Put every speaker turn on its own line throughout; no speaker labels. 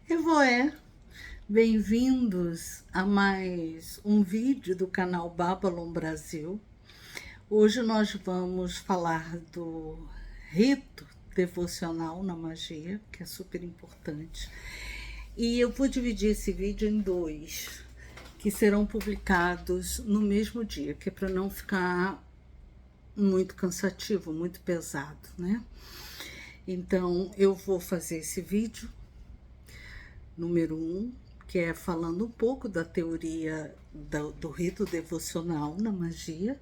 Evoé, bem-vindos a mais um vídeo do canal Babylon Brasil. Hoje nós vamos falar do rito devocional na magia, que é super importante. E eu vou dividir esse vídeo em dois, que serão publicados no mesmo dia, que é para não ficar muito cansativo, muito pesado, né? Então, eu vou fazer esse vídeo número 1, que é falando um pouco da teoria do rito devocional na magia.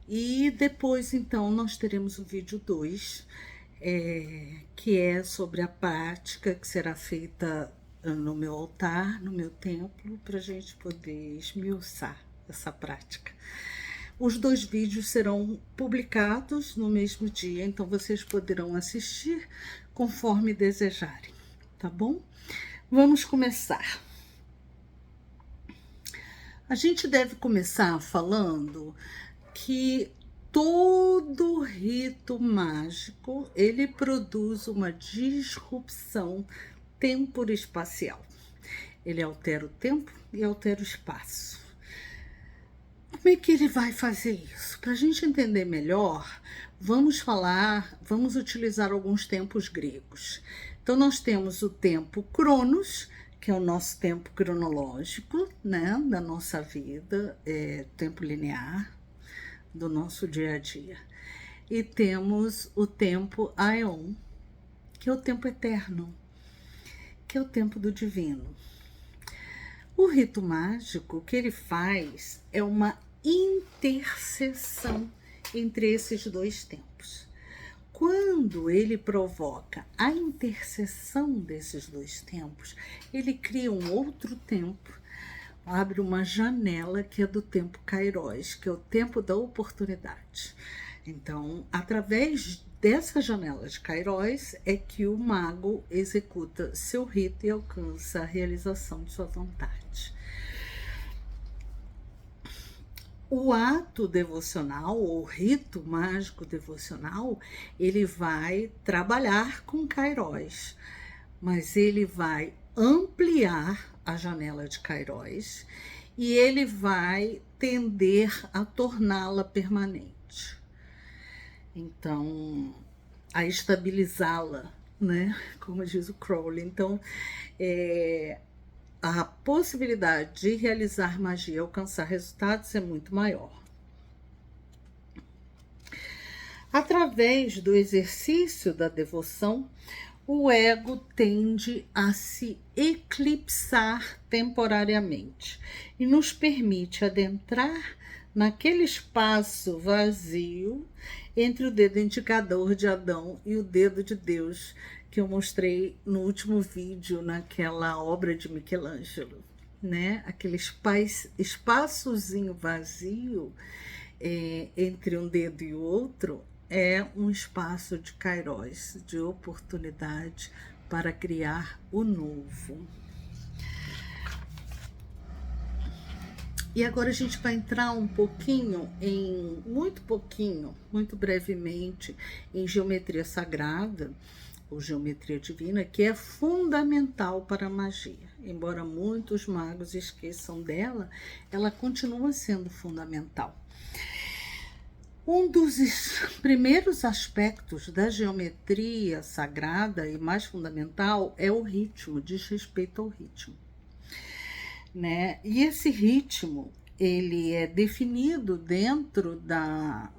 E depois, então, nós teremos o vídeo 2, que é sobre a prática que será feita no meu altar, no meu templo, para a gente poder esmiuçar essa prática. Os dois vídeos serão publicados no mesmo dia, então vocês poderão assistir conforme desejarem, tá bom? Vamos começar. A gente deve começar falando que todo rito mágico, ele produz uma disrupção temporo-espacial. Ele altera o tempo e altera o espaço. Como é que ele vai fazer isso? Para a gente entender melhor, vamos utilizar alguns tempos gregos. Então, nós temos o tempo Cronos, que é o nosso tempo cronológico, né, da nossa vida, tempo linear, do nosso dia a dia. E temos o tempo Aeon, que é o tempo eterno, que é o tempo do divino. O rito mágico, o que ele faz é uma interseção entre esses dois tempos. Quando ele provoca a interseção desses dois tempos, ele cria um outro tempo, abre uma janela que é do tempo Kairos, que é o tempo da oportunidade. Então, através dessa janela de Kairos é que o mago executa seu rito e alcança a realização de sua vontade. O ato devocional, ou rito mágico devocional, ele vai trabalhar com Kairos, mas ele vai ampliar a janela de Kairos e ele vai tender a torná-la permanente. Então, a estabilizá-la, né? Como diz o Crowley. Então, a possibilidade de realizar magia e alcançar resultados é muito maior. Através do exercício da devoção, o ego tende a se eclipsar temporariamente e nos permite adentrar naquele espaço vazio entre o dedo indicador de Adão e o dedo de Deus, que eu mostrei no último vídeo, naquela obra de Michelangelo, né? Aquele espaçozinho vazio entre um dedo e o outro é um espaço de Kairos, de oportunidade para criar o novo. E agora a gente vai entrar um pouquinho muito brevemente, em geometria sagrada, ou geometria divina, que é fundamental para a magia. Embora muitos magos esqueçam dela, ela continua sendo fundamental. Um dos primeiros aspectos da geometria sagrada e mais fundamental é o ritmo, diz respeito ao ritmo, né? E esse ritmo, ele é definido dentro da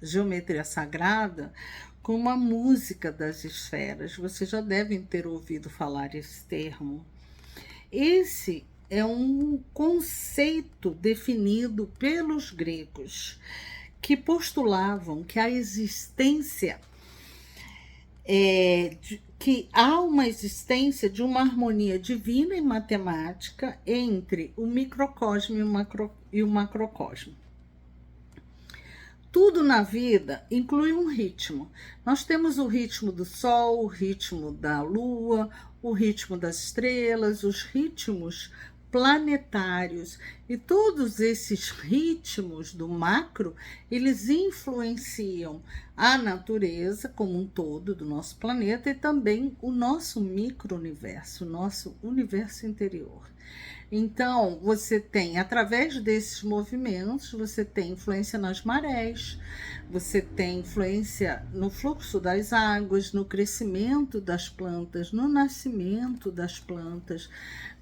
geometria sagrada como a música das esferas. Vocês já devem ter ouvido falar esse termo. Esse é um conceito definido pelos gregos, que postulavam que a existência que há uma existência de uma harmonia divina e matemática entre o microcosmo e o macrocosmo. Tudo na vida inclui um ritmo. Nós temos o ritmo do sol, o ritmo da lua, o ritmo das estrelas, os ritmos planetários, e todos esses ritmos do macro, eles influenciam a natureza como um todo do nosso planeta e também o nosso micro-universo, o nosso universo interior. Então, você tem, através desses movimentos, você tem influência nas marés, você tem influência no fluxo das águas, no crescimento das plantas, no nascimento das plantas,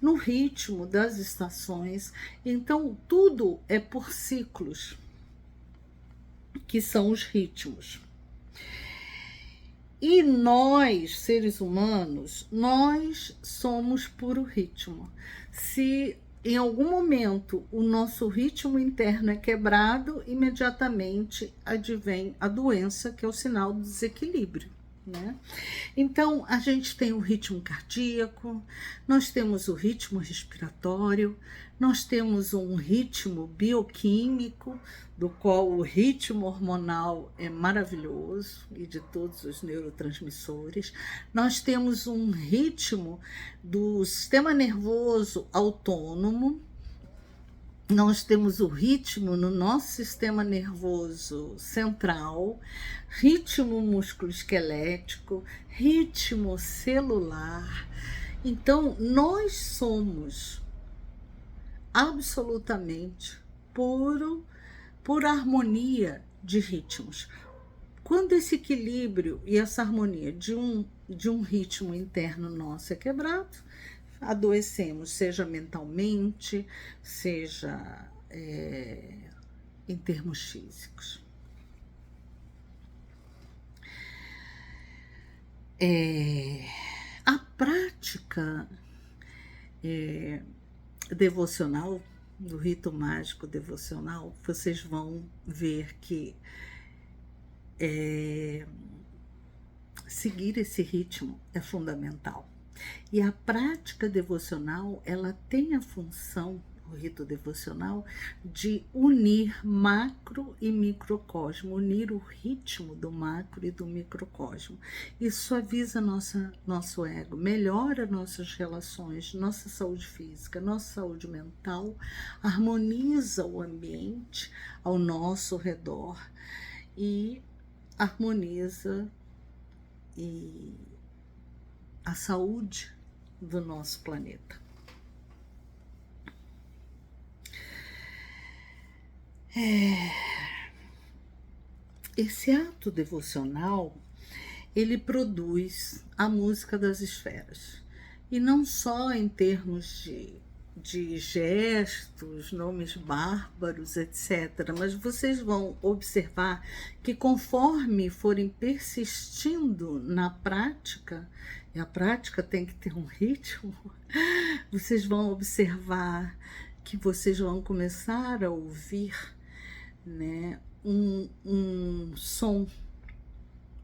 no ritmo das estações. Então, tudo é por ciclos, que são os ritmos. E nós, seres humanos, nós somos puro ritmo. Se em algum momento o nosso ritmo interno é quebrado, imediatamente advém a doença, que é o sinal do desequilíbrio, né? Então, a gente tem o ritmo cardíaco, nós temos o ritmo respiratório, nós temos um ritmo bioquímico, do qual o ritmo hormonal é maravilhoso, e de todos os neurotransmissores. Nós temos um ritmo do sistema nervoso autônomo, nós temos o ritmo no nosso sistema nervoso central, ritmo musculoesquelético, ritmo celular. Então, nós somos absolutamente por harmonia de ritmos. Quando esse equilíbrio e essa harmonia de um ritmo interno nosso é quebrado, adoecemos, seja mentalmente, seja em termos físicos. A prática devocional, do rito mágico devocional, vocês vão ver que seguir esse ritmo é fundamental. E a prática devocional, ela tem a função, o rito devocional, de unir macro e microcosmo, unir o ritmo do macro e do microcosmo. Isso suaviza nosso ego, melhora nossas relações, nossa saúde física, nossa saúde mental, harmoniza o ambiente ao nosso redor e harmoniza a saúde do nosso planeta. Esse ato devocional, ele produz a música das esferas. E não só em termos de gestos, nomes bárbaros, etc. Mas vocês vão observar que conforme forem persistindo na prática, e a prática tem que ter um ritmo, vocês vão observar que vocês vão começar a ouvir, né, um som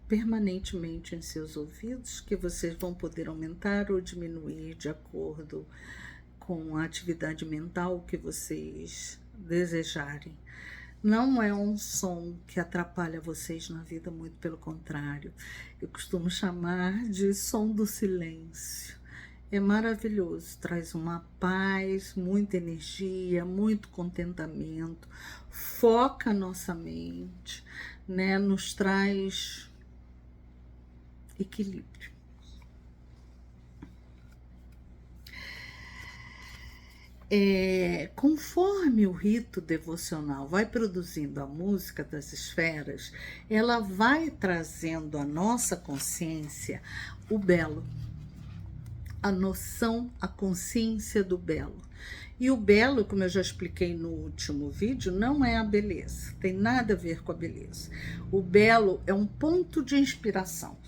permanentemente em seus ouvidos, que vocês vão poder aumentar ou diminuir de acordo com a atividade mental que vocês desejarem. Não é um som que atrapalha vocês na vida, muito pelo contrário. Eu costumo chamar de som do silêncio. É maravilhoso, traz uma paz, muita energia, muito contentamento, foca a nossa mente, né? Nos traz equilíbrio. Conforme o rito devocional vai produzindo a música das esferas, ela vai trazendo à nossa consciência o belo, a noção, a consciência do belo. E o belo, como eu já expliquei no último vídeo, não é a beleza, tem nada a ver com a beleza. O belo é um ponto de inspiração.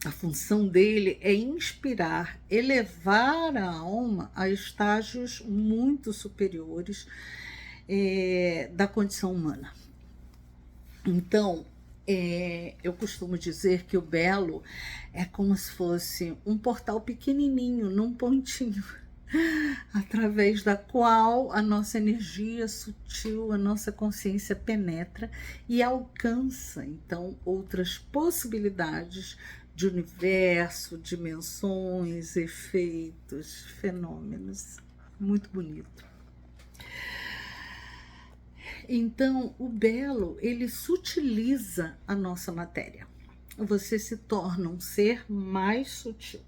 A função dele é inspirar, elevar a alma a estágios muito superiores da condição humana. Então, eu costumo dizer que o belo é como se fosse um portal pequenininho, num pontinho, através da qual a nossa energia sutil, a nossa consciência penetra e alcança, então, outras possibilidades de universo, dimensões, efeitos, fenômenos. Muito bonito. Então, o belo, ele sutiliza a nossa matéria. Você se torna um ser mais sutil.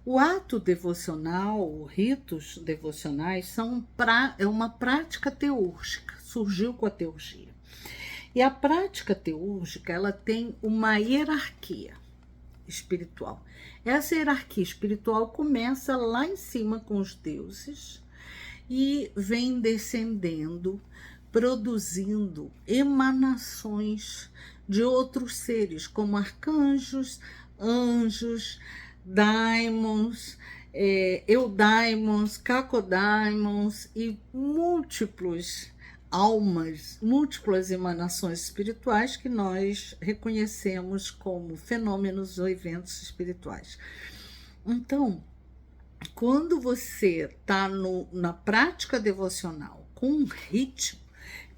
O ato devocional, ritos devocionais, é uma prática teúrgica, surgiu com a teurgia. E a prática teúrgica, ela tem uma hierarquia espiritual. Essa hierarquia espiritual começa lá em cima com os deuses e vem descendendo, produzindo emanações de outros seres, como arcanjos, anjos, daimons, eudaimons, cacodaimons e múltiplos almas, múltiplas emanações espirituais que nós reconhecemos como fenômenos ou eventos espirituais. Então, quando você está na prática devocional com um ritmo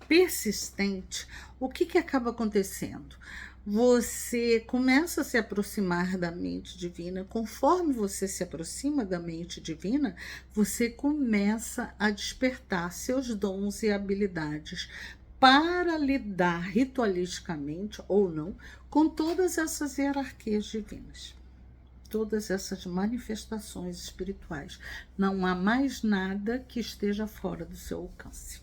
persistente, o que acaba acontecendo? Você começa a se aproximar da mente divina. Conforme você se aproxima da mente divina, você começa a despertar seus dons e habilidades para lidar ritualisticamente ou não com todas essas hierarquias divinas, todas essas manifestações espirituais. Não há mais nada que esteja fora do seu alcance.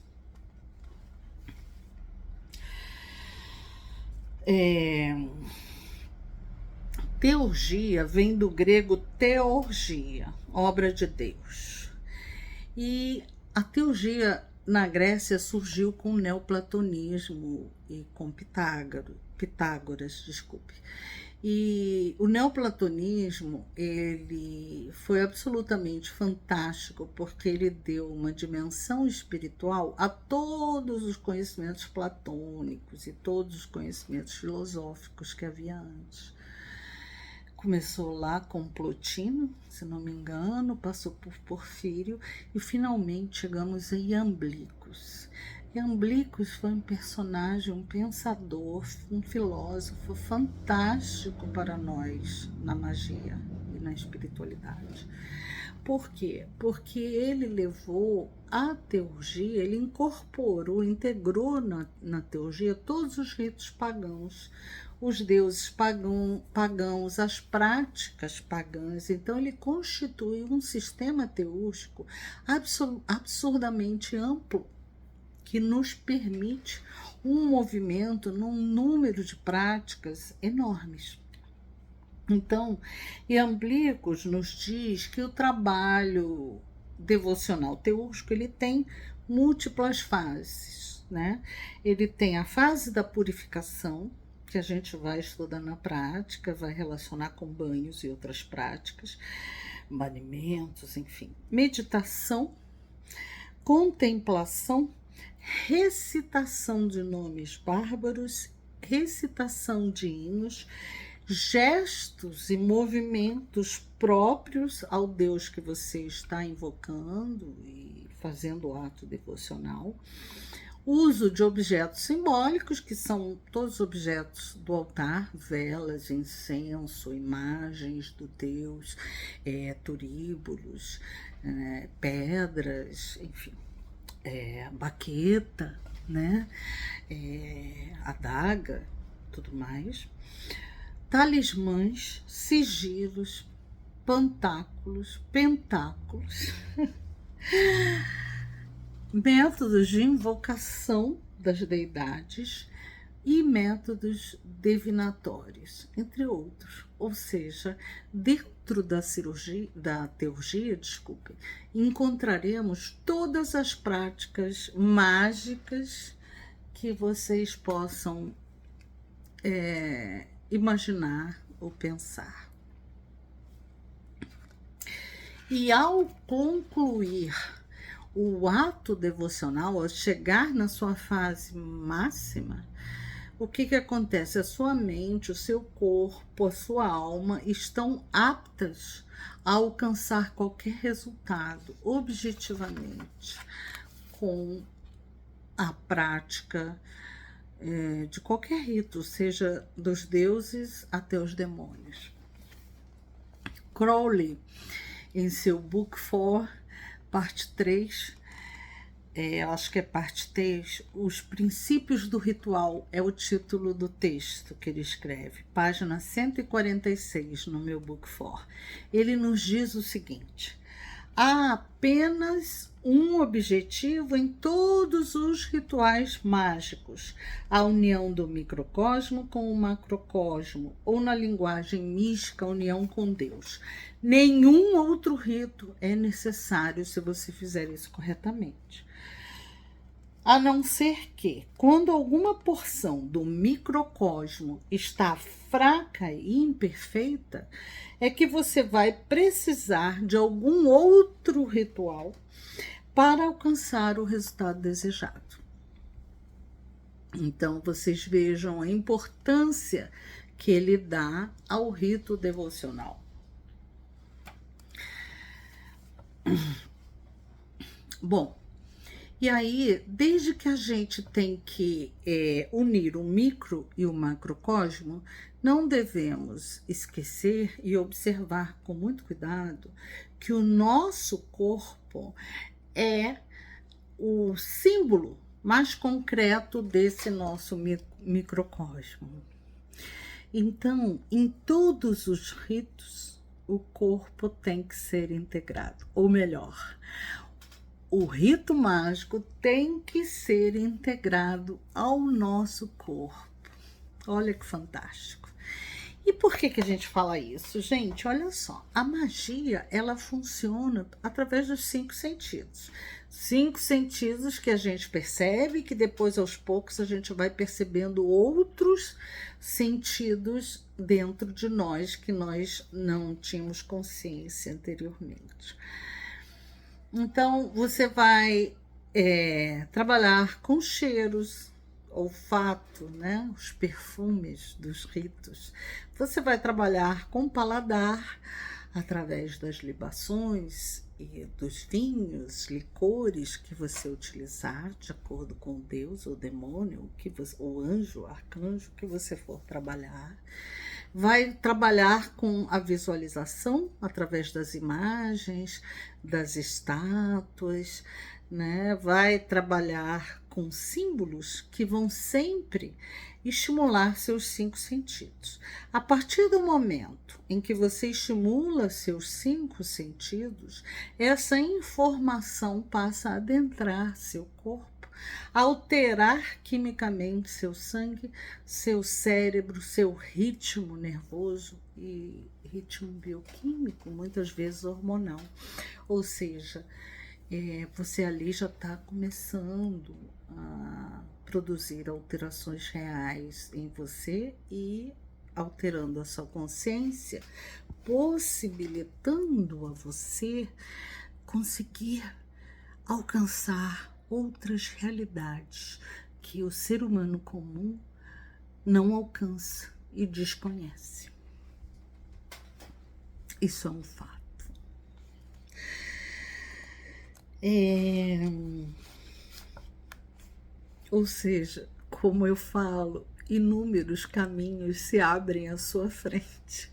Teurgia vem do grego teurgia, obra de Deus. E a teurgia na Grécia surgiu com o neoplatonismo e com Pitágoras, desculpe. E o neoplatonismo, ele foi absolutamente fantástico porque ele deu uma dimensão espiritual a todos os conhecimentos platônicos e todos os conhecimentos filosóficos que havia antes. Começou lá com Plotino, se não me engano, passou por Porfírio e finalmente chegamos a Iamblicos. Iamblicos foi um personagem, um pensador, um filósofo fantástico para nós na magia e na espiritualidade. Por quê? Porque ele levou a teurgia, ele incorporou, integrou na teurgia todos os ritos pagãos, os deuses pagãos, as práticas pagãs. Então, ele constitui um sistema teúrgico absurdamente amplo, que nos permite um movimento num número de práticas enormes. Então, Iamblicos nos diz que o trabalho devocional teúrgico, ele tem múltiplas fases, né? Ele tem a fase da purificação, que a gente vai estudar na prática, vai relacionar com banhos e outras práticas, banimentos, enfim. Meditação, contemplação, recitação de nomes bárbaros, recitação de hinos, gestos e movimentos próprios ao Deus que você está invocando e fazendo o ato devocional, uso de objetos simbólicos, que são todos os objetos do altar, velas, incenso, imagens do Deus, turíbulos, pedras, enfim, baqueta, né? Adaga, tudo mais. Talismãs, sigilos, pentáculos, métodos de invocação das deidades e métodos divinatórios, entre outros. Ou seja, dentro da teurgia, encontraremos todas as práticas mágicas que vocês possam imaginar ou pensar. E ao concluir o ato devocional, ao chegar na sua fase máxima, o que acontece? A sua mente, o seu corpo, a sua alma estão aptas a alcançar qualquer resultado objetivamente com a prática de qualquer rito, seja dos deuses até os demônios. Crowley, em seu Book 4, parte 3, acho que é parte 3, Os Princípios do Ritual é o título do texto que ele escreve, página 146 no meu Book 4. Ele nos diz o seguinte: há apenas um objetivo em todos os rituais mágicos: a união do microcosmo com o macrocosmo, ou na linguagem mística, a união com Deus. Nenhum outro rito é necessário se você fizer isso corretamente. A não ser que, quando alguma porção do microcosmo está fraca e imperfeita, é que você vai precisar de algum outro ritual para alcançar o resultado desejado. Então, vocês vejam a importância que ele dá ao rito devocional. Bom, e aí, desde que a gente tem que unir o micro e o macrocosmo, não devemos esquecer e observar com muito cuidado que o nosso corpo é o símbolo mais concreto desse nosso microcosmo. Então, em todos os ritos, o corpo tem que ser integrado, ou melhor, o rito mágico tem que ser integrado ao nosso corpo. Olha que fantástico. E por que a gente fala isso? Gente, olha só, a magia, ela funciona através dos 5 sentidos. 5 sentidos que a gente percebe, que depois, aos poucos, a gente vai percebendo outros sentidos dentro de nós que nós não tínhamos consciência anteriormente. Então, você vai trabalhar com cheiros, olfato, né? Os perfumes dos ritos. Você vai trabalhar com paladar, através das libações e dos vinhos, licores que você utilizar, de acordo com o Deus ou demônio, o anjo, o arcanjo que você for trabalhar. Vai trabalhar com a visualização através das imagens, das estátuas, né? Vai trabalhar com símbolos que vão sempre estimular seus 5 sentidos. A partir do momento em que você estimula seus 5 sentidos, essa informação passa a adentrar seu corpo, alterar quimicamente seu sangue, seu cérebro, seu ritmo nervoso e ritmo bioquímico, muitas vezes hormonal. Ou seja, você ali já está começando a produzir alterações reais em você e alterando a sua consciência, possibilitando a você conseguir alcançar outras realidades que o ser humano comum não alcança e desconhece. Isso é um fato. Ou seja, como eu falo, inúmeros caminhos se abrem à sua frente.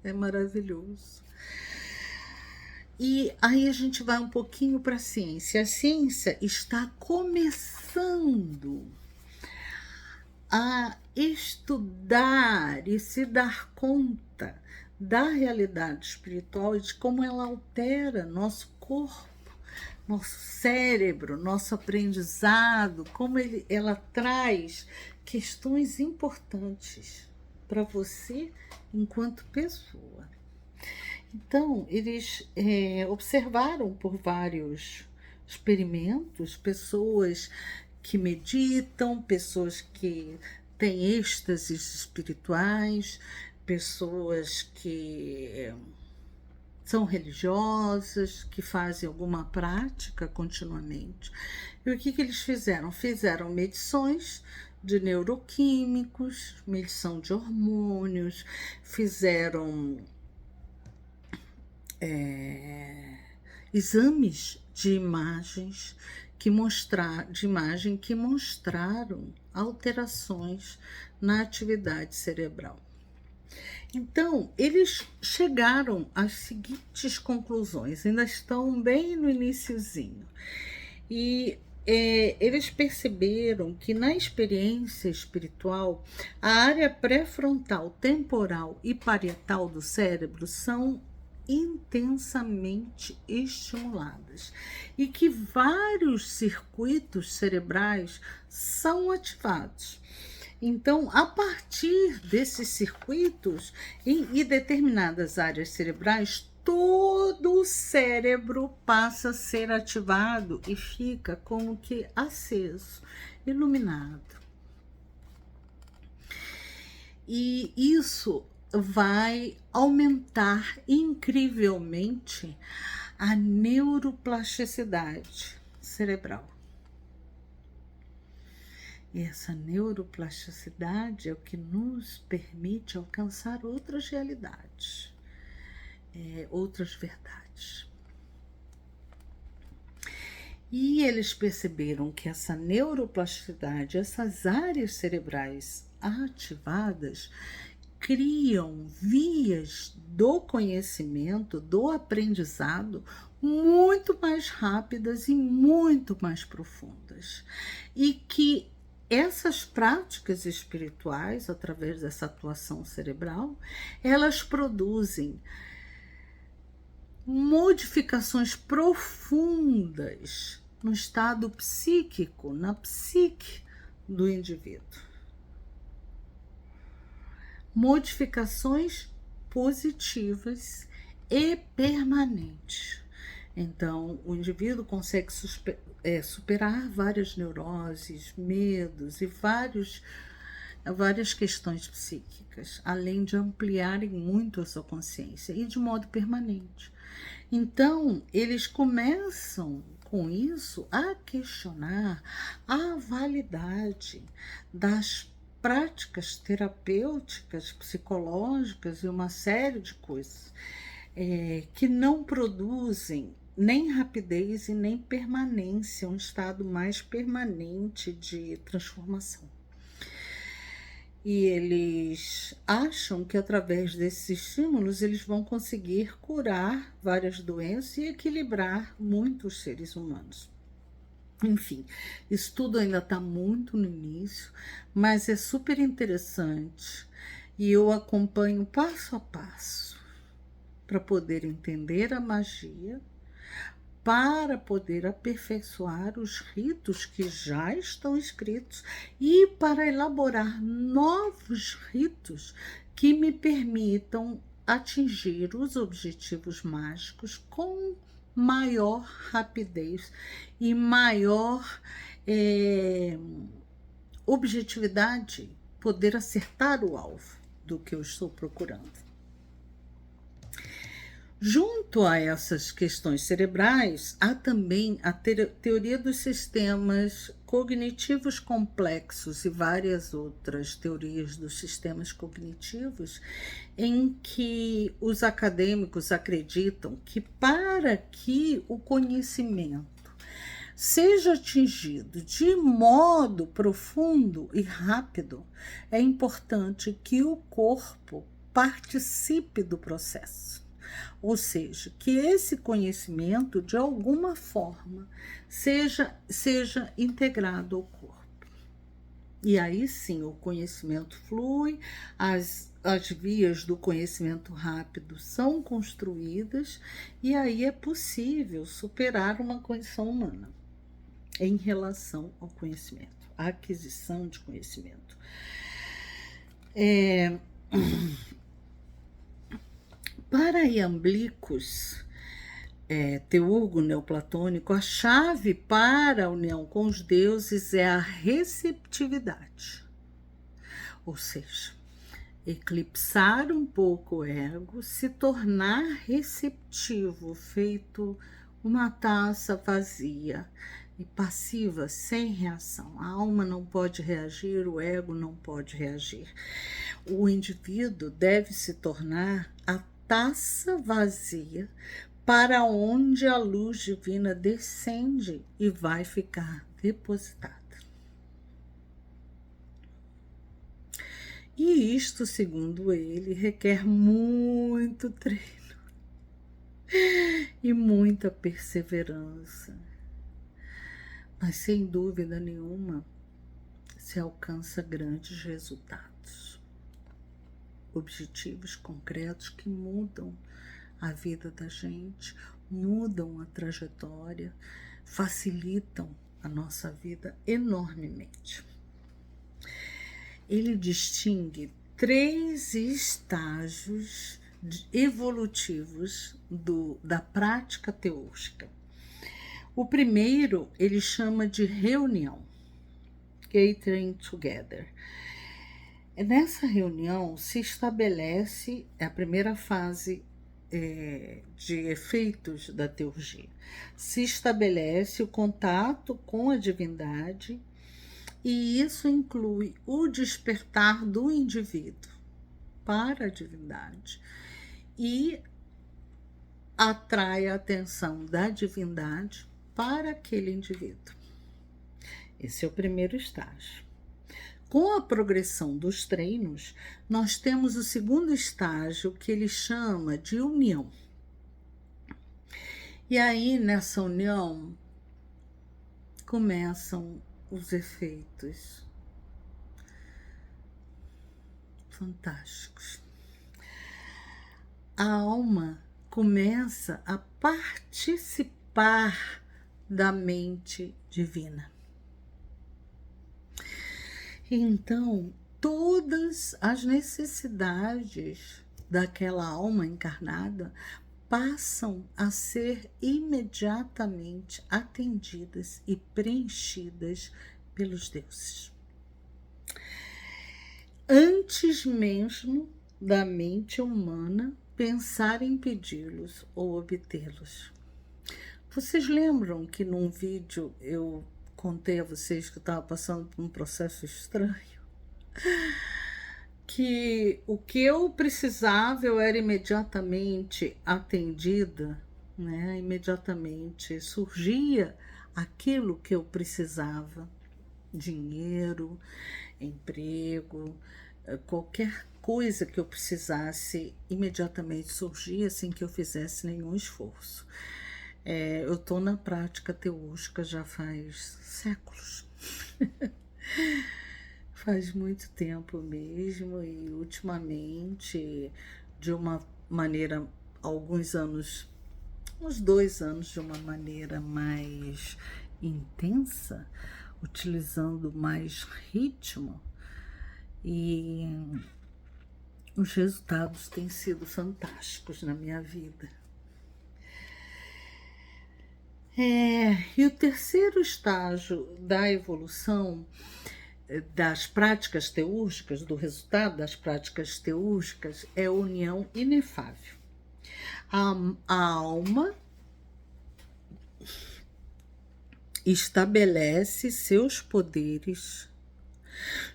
É maravilhoso. E aí a gente vai um pouquinho para a ciência. A ciência está começando a estudar e se dar conta da realidade espiritual e de como ela altera nosso corpo, nosso cérebro, nosso aprendizado, como ela traz questões importantes para você enquanto pessoa. Então, eles observaram por vários experimentos pessoas que meditam, pessoas que têm êxtases espirituais, pessoas que são religiosas, que fazem alguma prática continuamente. E o que eles fizeram? Fizeram medições de neuroquímicos, medição de hormônios, fizeram exames de imagens que mostraram alterações na atividade cerebral. Então, eles chegaram às seguintes conclusões, ainda estão bem no iniciozinho. E eles perceberam que na experiência espiritual, a área pré-frontal, temporal e parietal do cérebro são intensamente estimuladas e que vários circuitos cerebrais são ativados. Então, a partir desses circuitos e determinadas áreas cerebrais, todo o cérebro passa a ser ativado e fica como que aceso, iluminado. E isso vai aumentar incrivelmente a neuroplasticidade cerebral. E essa neuroplasticidade é o que nos permite alcançar outras realidades, outras verdades. E eles perceberam que essa neuroplasticidade, essas áreas cerebrais ativadas, criam vias do conhecimento, do aprendizado, muito mais rápidas e muito mais profundas. E que essas práticas espirituais, através dessa atuação cerebral, elas produzem modificações profundas no estado psíquico, na psique do indivíduo. Modificações positivas e permanentes. Então, o indivíduo consegue superar várias neuroses, medos e várias questões psíquicas, além de ampliarem muito a sua consciência e de modo permanente. Então, eles começam com isso a questionar a validade das práticas terapêuticas, psicológicas e uma série de coisas que não produzem nem rapidez e nem permanência, um estado mais permanente de transformação. E eles acham que através desses estímulos eles vão conseguir curar várias doenças e equilibrar muitos seres humanos. Enfim, isso tudo ainda está muito no início, mas é super interessante e eu acompanho passo a passo para poder entender a magia, para poder aperfeiçoar os ritos que já estão escritos e para elaborar novos ritos que me permitam atingir os objetivos mágicos com maior rapidez e maior objetividade, poder acertar o alvo do que eu estou procurando. Junto a essas questões cerebrais, há também a teoria dos sistemas cognitivos complexos e várias outras teorias dos sistemas cognitivos, em que os acadêmicos acreditam que para que o conhecimento seja atingido de modo profundo e rápido, é importante que o corpo participe do processo. Ou seja, que esse conhecimento, de alguma forma, seja integrado ao corpo. E aí sim, o conhecimento flui, as vias do conhecimento rápido são construídas, e aí é possível superar uma condição humana em relação ao conhecimento, à aquisição de conhecimento. Para Iamblicos, teurgo neoplatônico, a chave para a união com os deuses é a receptividade. Ou seja, eclipsar um pouco o ego, se tornar receptivo, feito uma taça vazia e passiva, sem reação. A alma não pode reagir, o ego não pode reagir. O indivíduo deve se tornar a taça vazia para onde a luz divina descende e vai ficar depositada. E isto, segundo ele, requer muito treino e muita perseverança. Mas, sem dúvida nenhuma, se alcança grandes resultados, objetivos concretos que mudam a vida da gente, mudam a trajetória, facilitam a nossa vida enormemente. Ele distingue 3 estágios evolutivos da prática teúrgica. O primeiro ele chama de reunião, gathering together. Nessa reunião se estabelece a primeira fase de efeitos da teurgia. Se estabelece o contato com a divindade, e isso inclui o despertar do indivíduo para a divindade e atrai a atenção da divindade para aquele indivíduo. Esse é o primeiro estágio. Com a progressão dos treinos, nós temos o segundo estágio, que ele chama de união. E aí, nessa união, começam os efeitos fantásticos. A alma começa a participar da mente divina. Então, todas as necessidades daquela alma encarnada passam a ser imediatamente atendidas e preenchidas pelos deuses. Antes mesmo da mente humana pensar em pedi-los ou obtê-los. Vocês lembram que num vídeo eu contei a vocês que eu estava passando por um processo estranho? Que o que eu precisava eu era imediatamente atendida, né? Imediatamente surgia aquilo que eu precisava: dinheiro, emprego, qualquer coisa que eu precisasse, imediatamente surgia sem que eu fizesse nenhum esforço. Eu estou na prática teúrgica já faz séculos. Faz muito tempo mesmo, e ultimamente, de uma maneira, alguns anos, uns 2 anos, de uma maneira mais intensa, utilizando mais ritmo, e os resultados têm sido fantásticos na minha vida. E o terceiro estágio da evolução das práticas teúrgicas, do resultado das práticas teúrgicas, é a união inefável. A alma estabelece seus poderes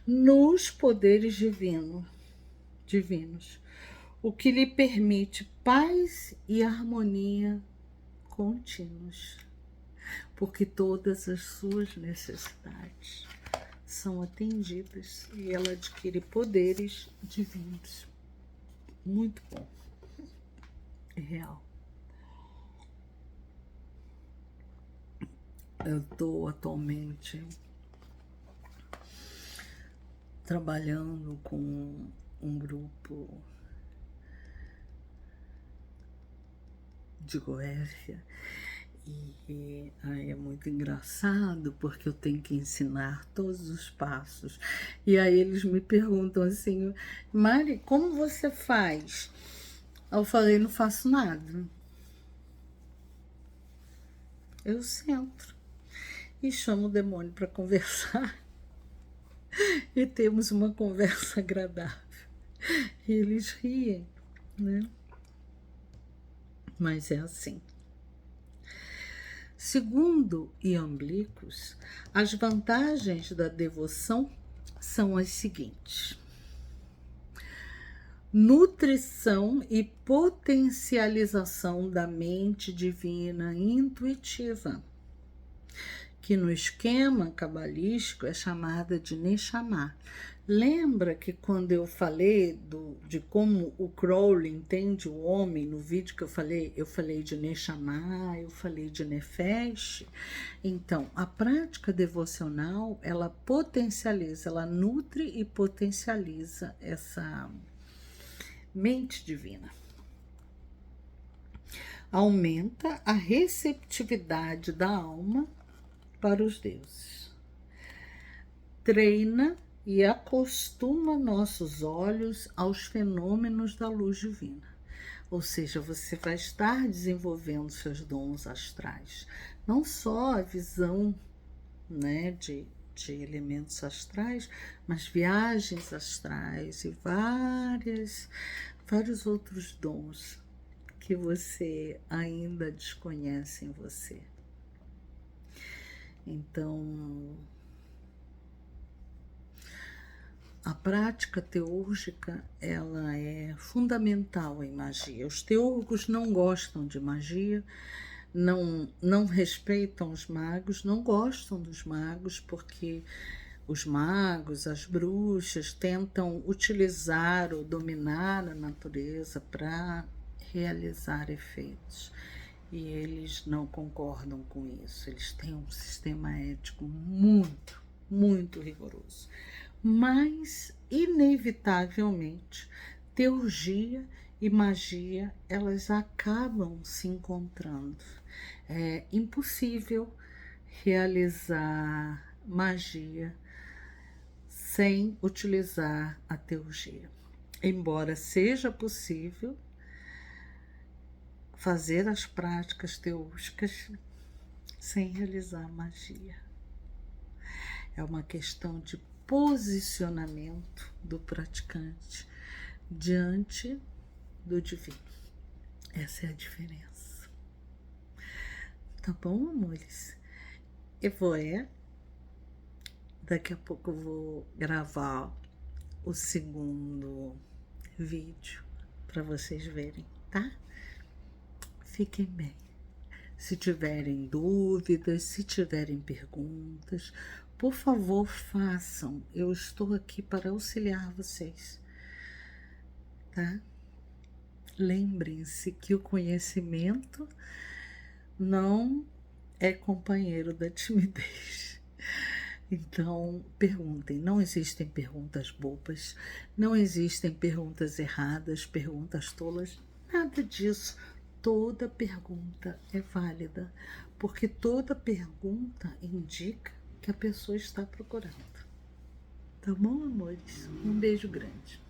nos poderes divinos, o que lhe permite paz e harmonia contínuos, porque todas as suas necessidades são atendidas e ela adquire poderes divinos. Muito bom. É real. Eu estou atualmente trabalhando com um grupo de Goécia, e aí é muito engraçado porque eu tenho que ensinar todos os passos, e aí eles me perguntam assim: Mari, como você faz? Eu falei: não faço nada, eu sento e chamo o demônio para conversar e temos uma conversa agradável, e eles riem, né? Mas é assim. Segundo Iamblichus, as vantagens da devoção são as seguintes: nutrição e potencialização da mente divina intuitiva, que no esquema cabalístico é chamada de Neshama. Lembra que quando eu falei de como o Crowley entende o homem, no vídeo que eu falei de Neshama, eu falei de Nefesh? Então, a prática devocional, ela potencializa, ela nutre e potencializa essa mente divina. Aumenta a receptividade da alma para os deuses. Treina e acostuma nossos olhos aos fenômenos da luz divina. Ou seja, você vai estar desenvolvendo seus dons astrais. Não só a visão, né, de elementos astrais, mas viagens astrais e vários outros dons que você ainda desconhece em você. Então, a prática teúrgica, ela é fundamental em magia. Os teúrgicos não gostam de magia, não respeitam os magos, não gostam dos magos, porque os magos, as bruxas, tentam utilizar ou dominar a natureza para realizar efeitos. E eles não concordam com isso. Eles têm um sistema ético muito rigoroso. Mas, inevitavelmente, teurgia e magia, elas acabam se encontrando. É impossível realizar magia sem utilizar a teurgia. Embora seja possível fazer as práticas teúrgicas sem realizar magia. É uma questão de posicionamento do praticante diante do divino. Essa é a diferença. Tá bom, amores? Daqui a pouco eu vou gravar o segundo vídeo para vocês verem, tá? Fiquem bem. Se tiverem dúvidas, se tiverem perguntas, por favor, façam. Eu estou aqui para auxiliar vocês, tá? Lembrem-se que o conhecimento não é companheiro da timidez. Então, perguntem. Não existem perguntas bobas, não existem perguntas erradas, perguntas tolas, nada disso. Toda pergunta é válida, porque toda pergunta indica que a pessoa está procurando. Tá bom, amores? Um beijo grande.